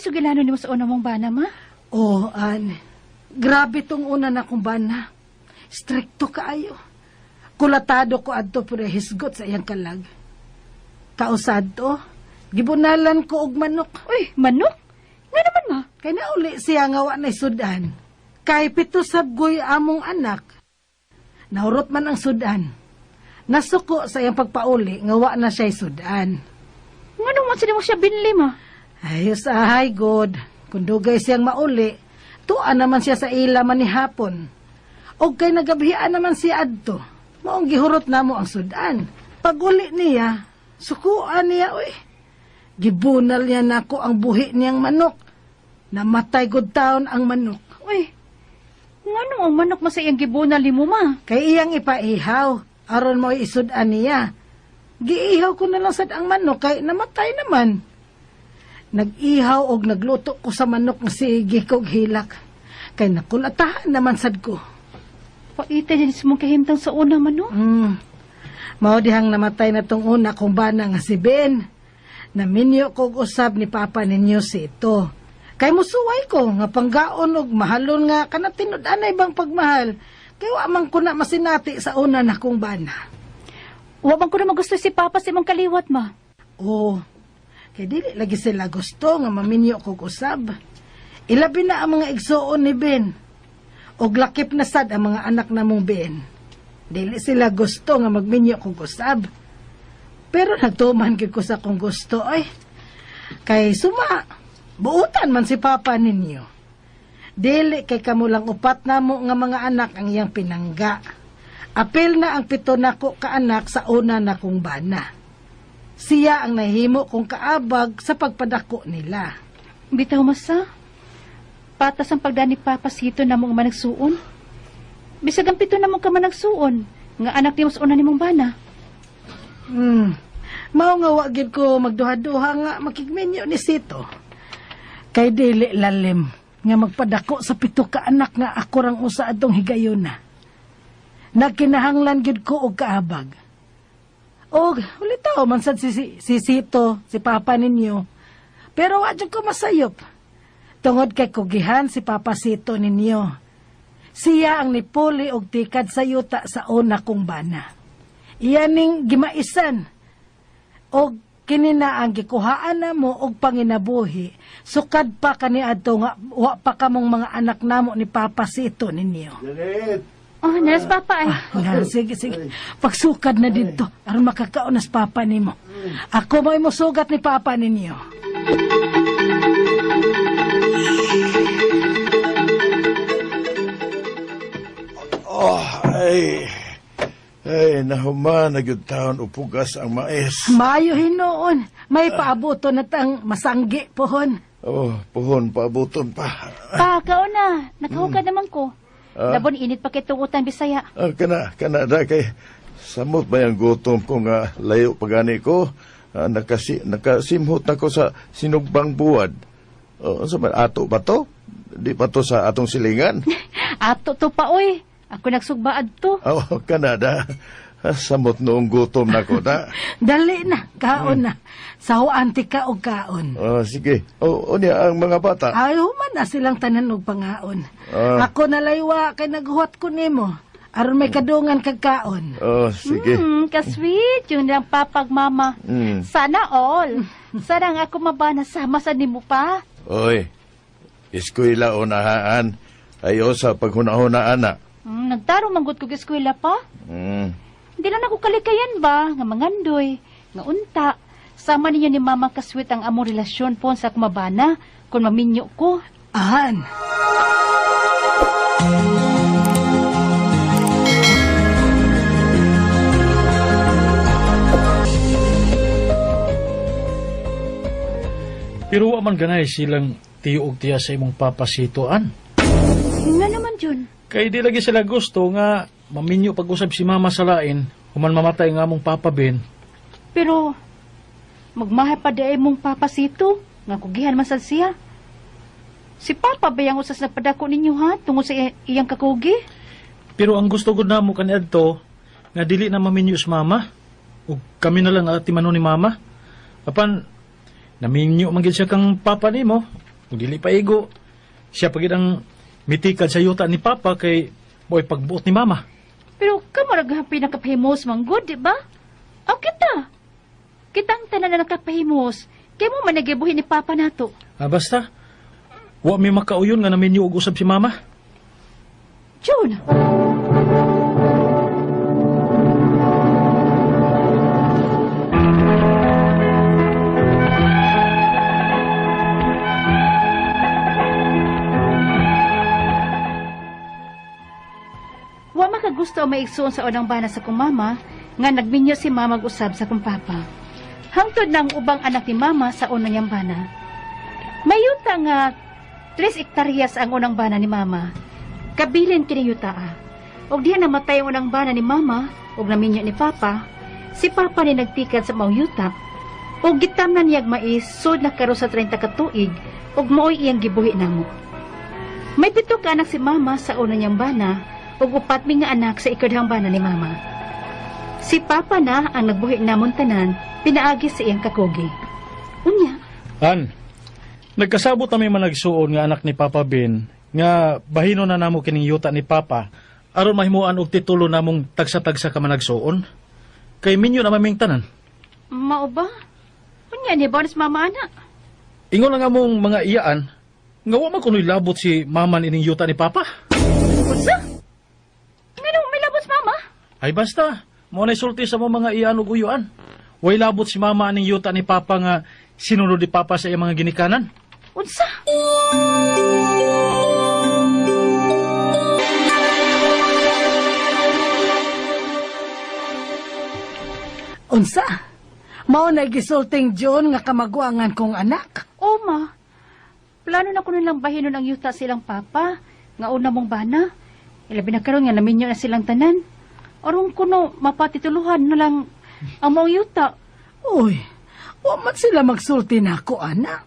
sugilano ni mo sa una mong bana, ma? Oh, grabe tong una na kong bana. Stricto kaayo. Kulatado ko adto pero hisgot sa iyang kalag. Kausad to, gibunalan ko og manok. Uy, manok? Nga naman, ma? Kay nauli siya nga wa na'y sudan. Kay pito sabgoy among anak. Nahurot man ang sudan. Nasuko sa iyang pagpauli nga wa na siya'y sudan. Nga naman sila mo siya binli, ma? Ayos ahay, God. Kung dugay siyang mauli, tuan naman siya sa ila man ni hapon. O kay nagabihaan naman siya adto. Maong gihurot na mo ang sudan. Pag uli niya, sukuan niya, uy. Gibunal niya nako ang buhi niyang manok. Namatay gud taon ang manok. Uy, nga nung ang manok mo sa iyang gibunal mo, ma? Kay iyang ipaihaw, aron mo isudan niya. Giihaw ko na lang sad ang manok, kay namatay naman. Nag-ihaw og nagluto ko sa manok nga sige kog hilak. Kay nakulatahan naman sad ko. Paitay din mong kahimtang sa una, manok? Mao dihang namatay na tong una kong bana nga si Ben. Naminyo kog usab ni Papa ninyo si ito. Kay musuway ko nga panggaon og mahalon nga kanatinud-anay bang pagmahal. Kay wa man ko na masinati sa una na kong bana. Wa bang ko na magusto si Papa sa imong kaliwat, ma? Oo. Kay dili lagi sila gusto nga maminyo kog usab. Ilabi na ang mga igsuon ni Ben. Og lakip na sad ang mga anak na mong Ben. Dili sila gusto nga magminyo kog usab. Pero nagtuman gid ko sa kong gusto ay. Kay suma, buutan man si Papa ninyo. Dili kay kamulang upat na mo nga mga anak ang iyang pinangga. Apil na ang 7 nako ka anak sa una na kong bana. Siya ang nahimo kong kaabag sa pagpadako nila. Bitaw, masa? Patas ang pagdani Papa sito na mong managsuon? Bisag ang 7 na mong ka managsuon, nga anak ni mas una ni mong bana. Mao nga wagid ko magduha-duha nga makigmenyo ni Sito. Kay dili lalim nga magpadako sa 7 ka anak nga ako rang usa adtong higayuna. Nagkinahanglan gid ko og kaabag. Og ulitaw man sad si Sito, si Papa ninyo. Pero wa jud ko masayop. Tungod kay kugihan si Papa Sito ninyo. Siya ang nipuli og tikad sa yuta sa una kong bana. Iyaning gimaisan. Og kinina ang gikuhaan na mo og panginabuhi. Sukad pa kaniadto nga wa pa kamong mga anak namo ni Papa Sito ninyo. Janet! Oh, nas Papa ay. Sige. Pagsukad na dito. Aron makakaon nas Papa nimo. Ako mo'y musugat ni Papa ninyo. Ay, nahuman na gyud taon upugas ang mais. Mayo hinoon. May paabuto na tang masanggi pohon. Oh, puhon, paabuton pa. Pa, kao na. Nakahukad naman ko. Labon init pa kitong utang Bisaya. Kana da kay samot ba yung gutom ko nga layo pagani ko. Nakasimhot na ko sa sinugbang buwad. Sa ato ba to? Di pa to sa atong silingan? Ato to pa, oy. Ako nagsugbaad to. Oh, Kanada. Samot noong gutom na ko na. Dali na, kaon na. Sahuan ti ka og kaon. Sige. Unya ang mga bata. Ay, human na silang tanan og pangaon. Ako nalaywa kay naghuwat ko nimo. Aron may kadungan kag kaon. Sige. Ka-sweet yung lang papag mama. Sana all. Sarang ako mabana sama sa nimo pa. Oy, eskwela unahaan. Ayo sa paghunahunaan na. Nagtarong manggut ko eskwela pa. Hindi lang ako kalikayan ba, nga mangandoy, nga unta. Sama ninyo ni Mama kaswit ang among relasyon po sa kumabana, kung maminyo ko. Ahan. Pero aman ganay silang tiyo og tiya sa imong papasituan. Nga naman, Jun. Kay di lagi sila gusto nga maminyo pag-usab si Mama sa lain, human mamatay nga mong Papa Ben. Pero, magmahay pa daay mong papasito, nga kugihan man sad siya. Si Papa ba yung usas nagpadako ninyo ha, tungod sa iyang kakugi? Pero ang gusto ko na mo kaniadto, nga dili na maminyo si Mama, ug kami na lang ati mano ni Mama. Apan, naminyo man gid siya kang Papa nimo, Kung dili paigo, siya pagid ang mitikad sa yuta ni Papa kay mo'y pagbuot ni Mama. Pero kamo naghapi nakapahimos manggod, di ba? O kita. Kitang tanan na nakapahimos. Kaya mo man nagibuhin ni Papa nato. Basta, wa may makauyon nga namin og usab si Mama. June. Wa makagusto o maigsoon sa unang bana sa kong mama nga nagminyo si mama mag-usab sa kong papa. Hangtod na ang ubang anak ni mama sa unang niyang bana. Mayuta nga 3 hektaryas ang unang bana ni mama. Kabilin kini yuta. Og diha namatay ang unang bana ni mama og naminyo ni papa. Si papa ni nagtikad sa maong yuta. Og gitamnan niyag mais sud na karo sa 30 ka tuig og maoy iyang gibuhi namo. May 7 ka anak si mama sa unang niyang bana ug 4 nga anak sa ikaduhang bana ni mama. Si papa na ang nagbuhi namon tanan pinaagi sa iyang kakugi. Unya, Han, nagkasabot na may managsuon nga anak ni Papa Ben nga bahino na namo kining yuta ni Papa aron mahimuan og titulo namong tagsa-tagsa ka managsuon. Kay minyo na maming tanan. mao ba? Unya ni ba mama ana? Ingon lang among mga iyaan nga wa man kunoy labot si Mama ining yuta ni Papa. Unsa? Nganong may labos mama? Ay basta, mo na sulti sa mga iyaan ug uyuan. Way labot si Mama aning yuta ni Papa nga sinunod ni Papa sa iyang mga ginikanan. Unsa? Unsa? Mao na gisulting John nga kamagwangan kong anak. O ma, plano na ko nilang bahinon ang yuta silang papa, nga una mong bana. Ilabi na karon nga naminyo na silang tanan. Aron kuno mapatituluhan na lang ang mong yuta. Uy, wa man sila magsulti nako, anak.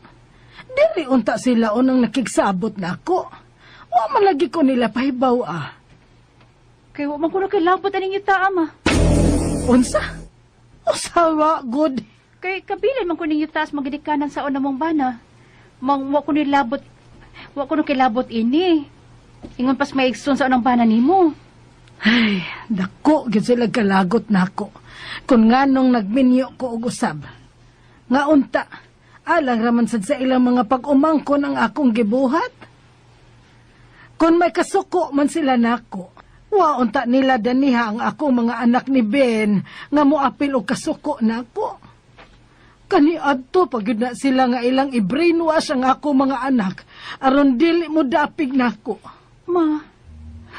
Dili unta sila unang nakigsabot nako. Wa man lagi ko nila pahibaw, ah. Kaya wa man kuno kay labot aning yuta ama. Unsa? Usawa, good. Kay kabilin man kuning yuta sa magidikanan sa una mong bana. Mang wa kuno labot, wa kuno kay labot ini. Ingon pas maigsoon sa unang bana nimo. Ay, dako gyud sila kalagot nako. Kung nganong nagminyo ko og usab. Nga unta, alang raman sad sa ilang mga pag-umangkon ang akong gibuhat. Kung may kasuko man sila nako, wa unta nila daniha ang akong mga anak ni Ben nga moapil og kasuko nako. Kani adto pagyud na sila nga ilang i-brainwash ang akong mga anak aron dili mo dapig nako. Ma,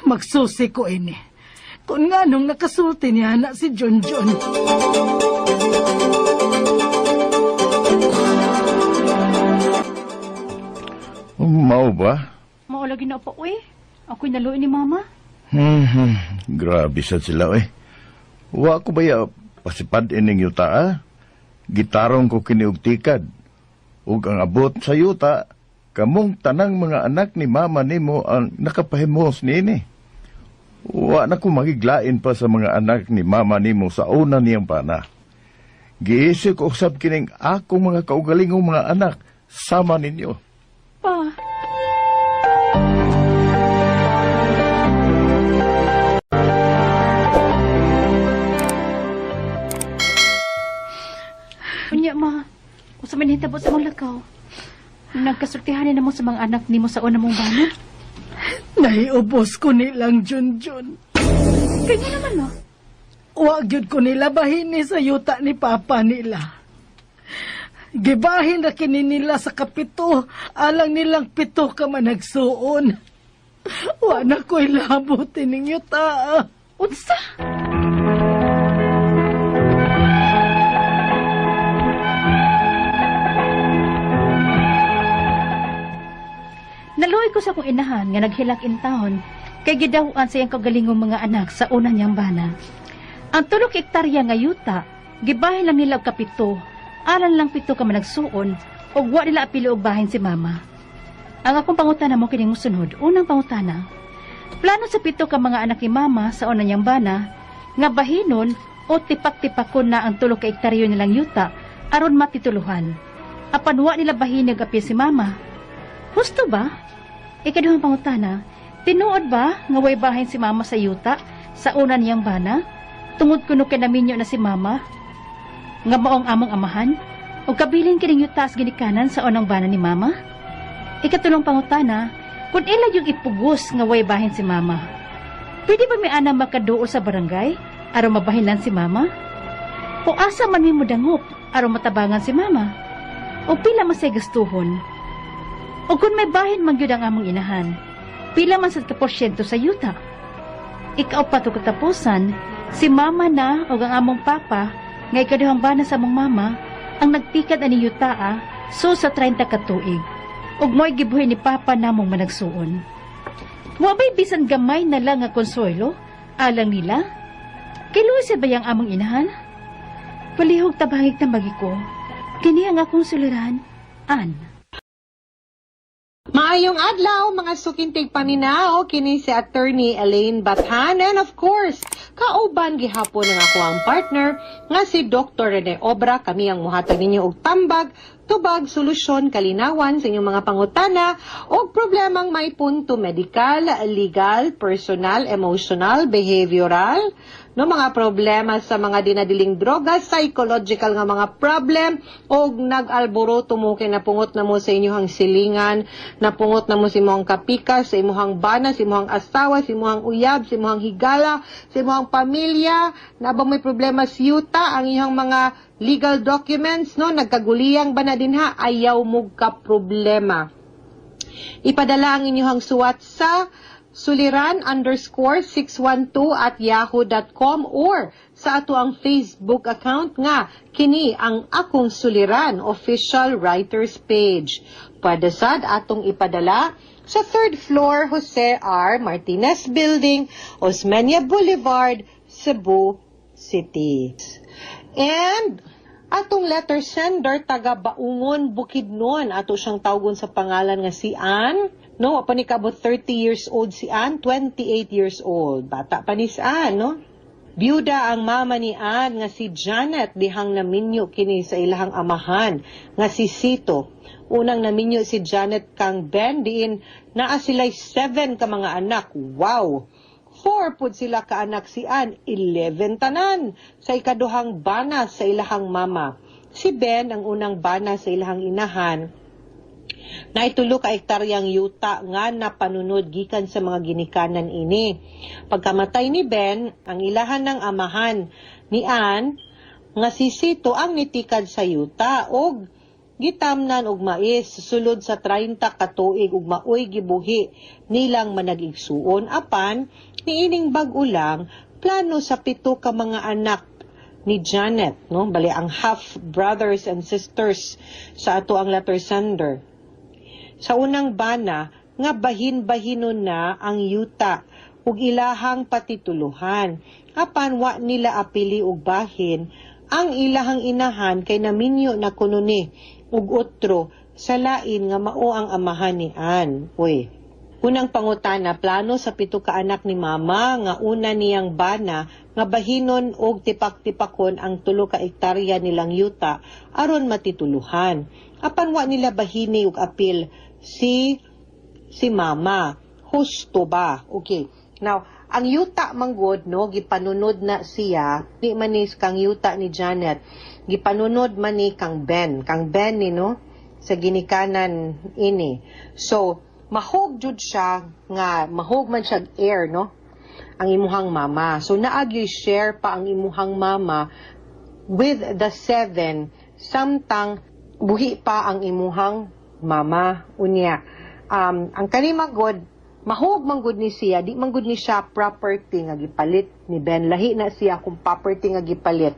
Magsusi ko ini. Kung nga nung nakasulti niya na si John John. Mao ba? maulagi na pa uy. Ako'y naluin ni mama. Grabe sad sila, eh. Wa ko baya pasipad ining yuta, ah. Gitarong ko kiniugtikad. Ug ang abot sa yuta, kamong tanang mga anak ni mama nimo ang nakapahimos niini. Wa na ko magiglain pa sa mga anak ni mama nimo sa una niyang pana. Giisip ko usab kining akong mga kaugalingong mga anak sama ninyo. Pa. Unya ma, usa man hitabo sa mong lakaw. Nagkasultihan na mo sa mga anak nimo sa una mong bana. Naiubos ko nilang John John. Kanya naman ma. Wa gyud ko nila bahini sa yuta ni Papa nila. Gibahin ra kini nila sa kapito, alang nilang 7 ka man nagsuon. Wa na ko'y labot ining yuta. Unsa? Naluoy ko sa akong inahan nga naghilak in taon kay gidahuan sa iyang kagalingong mga anak sa una niyang bana. Ang 3 hektarya nga yuta, gibahin lang nila og kapito, alan lang 7 ka man nagsuon, ug wa nila apilo og bahin si mama. Ang akong pangutana mo kining mosunod, unang pangutana. Plano sa 7 ka mga anak ni mama sa una niyang bana nga bahinon o tipak-tipakon na ang 3 ka hektaryo nilang yuta aron matituluhan. Apan wa nila bahin og apil si mama. Husto ba? Ikaduhang pangutana, tinuod ba nga way bahin si mama sa yuta sa una niyang bana? Tungod kuno kay naminyo na si mama nga maong among amahan o kabilin kining yuta as ginikanan sa unang bana ni mama? Ikatulong pangutana, kung ila yung ipugos nga way bahin si mama, pwede ba may ana makaduol sa barangay aron mabahinan si mama? O asa man mi mo dangop aron matabangan si mama? O pila masay gastuhon? O kung may bahin man gyud ang among inahan, pila man sa porsyento sa yuta? Ikaw pa to katapusan, si mama na o ang among papa, nga ikaduhang bana sa among mama, ang nagtikad ani yuta so sa 30 ka tuig. Ug mo'y gibuhi ni papa namong managsuon. Wa ba'y bisan gamay na lang nga konsuelo, alang nila? Kay Luisa ba yang among inahan? Palihog tabangig na magi ko, kini ang akong suliran, Ann. Maayong adlaw, mga sukintig paminaw, kini si Attorney Elaine Bathan, and of course, kauban gihapon ng ako ang partner, nga si Dr. Rene Obra. Kami ang muhatag ninyo og tambag, tubag, solusyon, kalinawan sa inyong mga pangutana o problemang may punto medical, legal, personal, emotional, behavioral, no, mga problema sa mga dinadiling droga, psychological nga mga problem, o nag-alboroto mo kay napungot na mo sa inyong silingan, napungot na mo si mohang kapika, sa imuhang bana, si mohang asawa, si mohang uyab, si mohang higala, si mohang pamilya, na ba may problema si yuta, ang inyong mga legal documents, no, nagkaguliyang ba na din ha, ayaw mo ka problema. Ipadala ang inyong suwat sa suliran_612@yahoo.com or sa ato ang Facebook account nga kini ang akong suliran official writers page. Pwede sad atong ipadala sa 3rd floor Jose R. Martinez Building, Osmeña Boulevard, Cebu City. And atong letter sender taga Baungon, Bukidnon, ato siyang tawgon sa pangalan nga si Ann. No, panikabot 30 years old si Ann, 28 years old. Bata pa ni si Ann, no? Byuda ang mama ni Ann nga si Janet, dihang naminyo kini sa ilahang amahan nga si Sito. Unang naminyo si Janet kang Ben, diin naa sila'y 7 ka mga anak. Wow! 4 pud sila ka anak si Ann, 11 tanan sa ikaduhang bana sa ilahang mama. Si Ben ang unang bana sa ilahang inahan, na itulo ka hektaryang yuta nga napanunod gikan sa mga ginikanan ini. Pagkamatay ni Ben, ang ilahan ng amahan ni Ann nga si Sito ang nitikad sa yuta og gitamnan og mais sulod sa 30 ka tuig ug maoy gibuhi nilang manag-igsuon apan niining bag-o lang plano sa 7 ka mga anak ni Janet, no, bali ang half brothers and sisters sa ato ang letter sender. Sa unang bana, nga bahin-bahinon na ang yuta ug ilahang patituluhan. Apan wa nila apili og bahin, ang ilahang inahan kay naminyo na kuno ni ug otro sa lain nga mao ang amahan ni Ann. Uy. Unang pangutana, plano sa 7 ka anak ni mama nga una niyang bana nga bahinon og tipak-tipakon ang 3 ka hektarya nilang yuta aron matituluhan. Apan wa nila bahini og apil si mama. Husto ba? Okay. Now, ang yuta manggod, no, gipanunod na siya, di manis kang yuta ni Janet, gipanunod man ni kang Ben. Kang Ben ni, no, sa ginikanan ini. So, mahog jud siya nga, mahog man siya air, no, ang imuhang mama. So, naagyo'y share pa ang imuhang mama with the 7, samtang buhi pa ang imuhang mama. Unya, ang kanimagod, mahog manggod ni siya, di manggod ni siya property nga gipalit ni Ben. Lahi na siya kung property nga gipalit.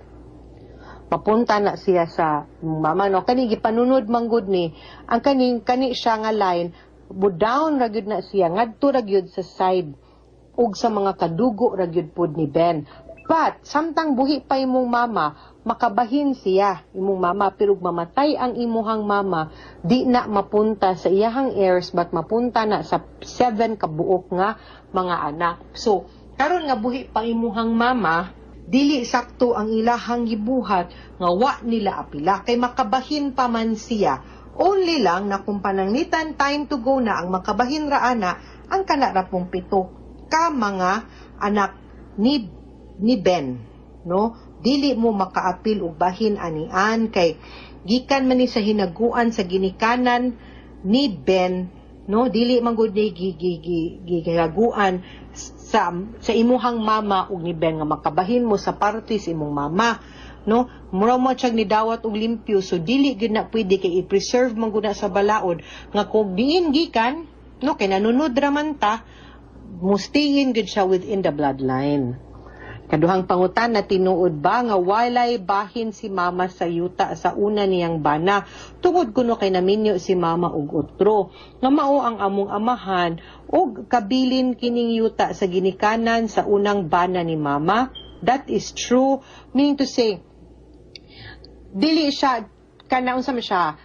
Papunta na siya sa mama, no. Kani gipanunod manggod ni, ang kani siya nga line, budown ragyod na siya, ngadto ragyod sa side, ug sa mga kadugo ragyod pod ni Ben. But, samtang buhi pa imong mama, makabahin siya, imong mama, pero mamatay ang imuhang mama, di na mapunta sa iyahang heirs, but mapunta na sa 7 kabuok nga mga anak. So, karon nga buhi pa imuhang mama, dili sakto ang ilahang gibuhat, nga wa nila apila, kay makabahin pa man siya, Only lang na kung pananglitan time to go na ang makabahin raana ang kanarapong 7 ka mga anak ni Ben, no? Dili mo makaapil og bahin anian kay gikan man ni sa hinaguan sa ginikanan ni Ben, no? Dili man gud ni gigaguan sa imuhang mama ug ni Ben nga makabahin mo sa party sa imong mama, no? Mura mo siyang nidawat og limpyo, so dili gud na pwede kay i-preserve man gud na sa balaod nga kung diin gikan, no? Kay nanunod ra man ta, mustihin gud siya within the bloodline. Kaduhang pangutan na tinuod ba nga walay bahin si mama sa yuta sa una niyang bana tungod kuno kay naminyo si mama og utro nga mao ang among amahan og kabilin kining yuta sa ginikanan sa unang bana ni mama. That is true, meaning to say dili siya kanaon sa siya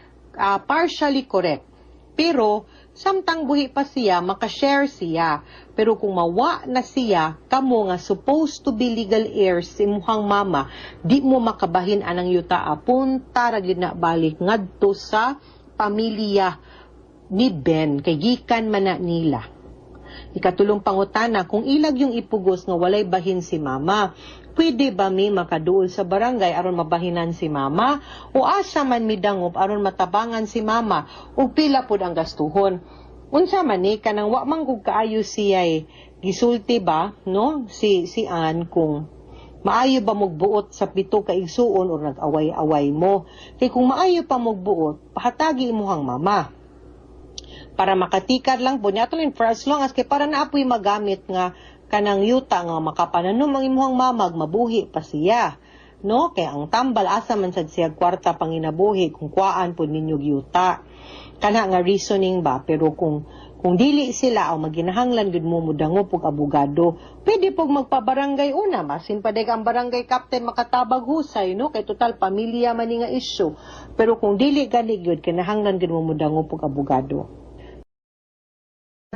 partially correct, pero samtang buhi pa siya, makashare siya. Pero kung mawa na siya, kamo nga supposed to be legal heirs si imuhang mama, di mo makabahin anang yuta punta ra gyud na balik ngadto sa pamilya ni Ben kay gikan man na nila. Ikatulong pangutana, kung ilag yung ipugos nga walay bahin si mama, pwede ba mi makaduol sa barangay aron mabahinan si mama o asa man midangop aron matabangan si mama ug pila pud ang gastuhon? Unsa man ni kanang wa man gud kaayo siya gisulti ba, no? Si Ann kung maayo ba mogbuot sa 7 ka igsuon o nag-away-away mo. Kay kung maayo pa mogbuot, pahatagi imuhang mama. Para makatikad lang po niya for as long as kay para naapoy magamit nga kanang yuta nga makapananom ang imuhang mamag mabuhi pa siya, no? Kaya ang tambal asa man sad siya kwarta panginabuhi kung kuaan po ninyo yuta kana nga reasoning ba. Pero kung dili sila o maginahanglan gud mo mudangop og abogado, pwede pog magpabarangay una basin pa deg ang barangay captain makatabag husay, no? Kay total pamilya man ni nga issue. Pero kung dili gani gyud kinahanglan gud mo mudangop og abogado.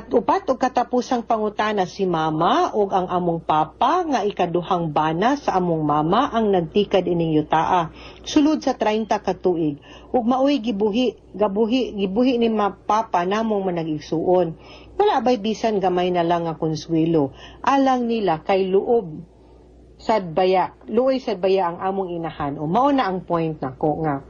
Upat o katapusang pangutana si mama o ang among papa nga ikaduhang bana sa among mama ang nagtikad ining yutaa sulod sa 30 ka tuig ug maoy gibuhi ni papa namong managigsuon. Wala bay bisan gamay na lang nga konsuelo alang nila kay luoy sad baya ang among inahan. O mao na ang point nako nga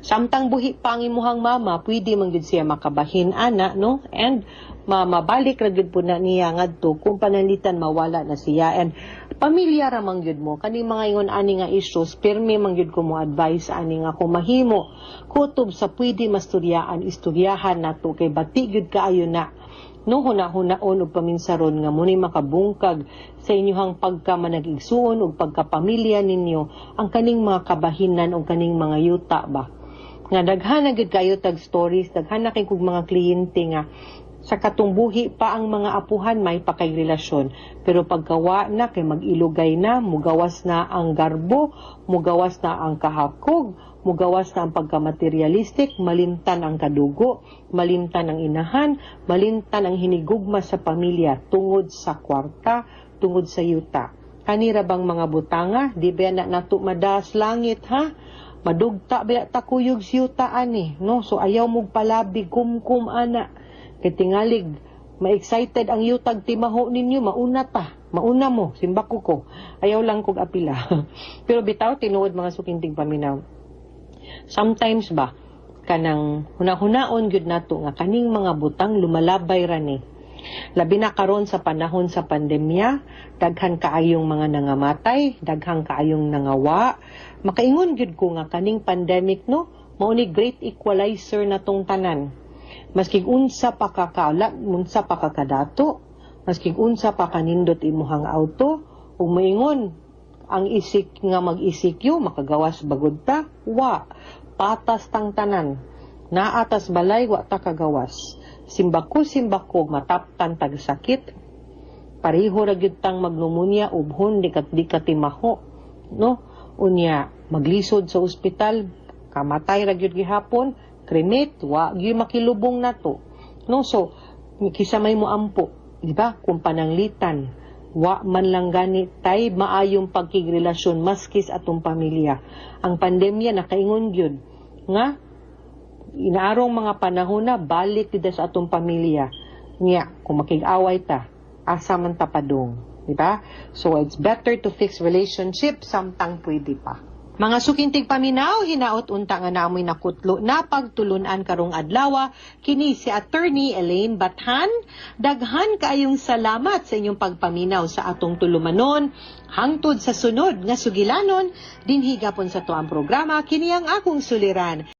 samtang buhi pa ang imuhang mama, pwede man gud siya makabahin ana, no? And mabalik ra gud po na niya ngadto kung panalitan mawala na siya. And pamilya ra man gud mo kani mga ingon ani nga issues, pirmi man gud ko mo advice ani nga kung mahimo kutob sa pwede istoryahan nato kay bati gud kaayo na, no? Hunaon og paminsaron nga muni makabungkag sa inyong pagkamanag-igsuon ug pagkapamilya ninyo ang kaning mga kabahinan o kaning mga yuta ba. Nga daghan na gud kayo tag stories, daghan na kay kog mga kliyente nga sa katungbuhi pa ang mga apuhan may pakay relasyon. Pero pagkawa na kay mag-ilugay na, mugawas na ang garbo, mugawas na ang kahakog, mugawas na ang pagkamaterialistik, malimtan ang kadugo, malimtan ang inahan, malimtan ang hinigugma sa pamilya tungod sa kwarta, tungod sa yuta. Kanira bang mga butanga, di ba na nato madas langit ha? Madugta ba takuyog si yuta ani, no? So ayaw mong palabi kumkum ana. Kay tingalig ma-excited ang yutag timaho ninyo, mauna mo, simbako ko. Ayaw lang kog apila. Pero bitaw tinuod mga sukintig paminaw. Sometimes ba kanang hunahunaon gyud nato nga kaning mga butang lumalabay ra ni. Labi na karon sa panahon sa pandemya, daghan kaayong mga nangamatay, daghan kaayong nangawa. Makaingon gyud ko nga kaning pandemic, no, mao ni great equalizer natong tanan. Maski unsa pa kakadato, maski unsa pa kanindot imuhang auto, ug moingon ang isik nga mag-isikyo makagawas bagod ta, wa patas tang tanan. Naatas balay wa ta kagawas. Simbako mataptan tag sakit. Pareho ra gyud tang magpneumonia ubhon di ka timaho, no? Unya maglisod sa ospital, kamatay ra gyud gihapon. Kremate, wa gyud makilubong nato, no? So kisamay mo ampo, di ba? Kung pananglitan, wa man lang gani tay maayong pagkigrelasyon maskis atong pamilya. Ang pandemya nakaingon gyud nga inaarong mga panahon na balik dito sa atong pamilya. Nga, kung makig-away ta, asa man tapadong. Diba? So, it's better to fix relationship, samtang pwede pa. Mga sukintig paminaw, hinaot unta nga namoy nakutlo na pagtulunan karong adlaw, kini si Attorney Elaine Bathan. Daghan kaayong salamat sa inyong pagpaminaw sa atong tulumanon. Hangtod sa sunod nga sugilanon, dinhi gapon sa tuang programa, kini ang akong suliran.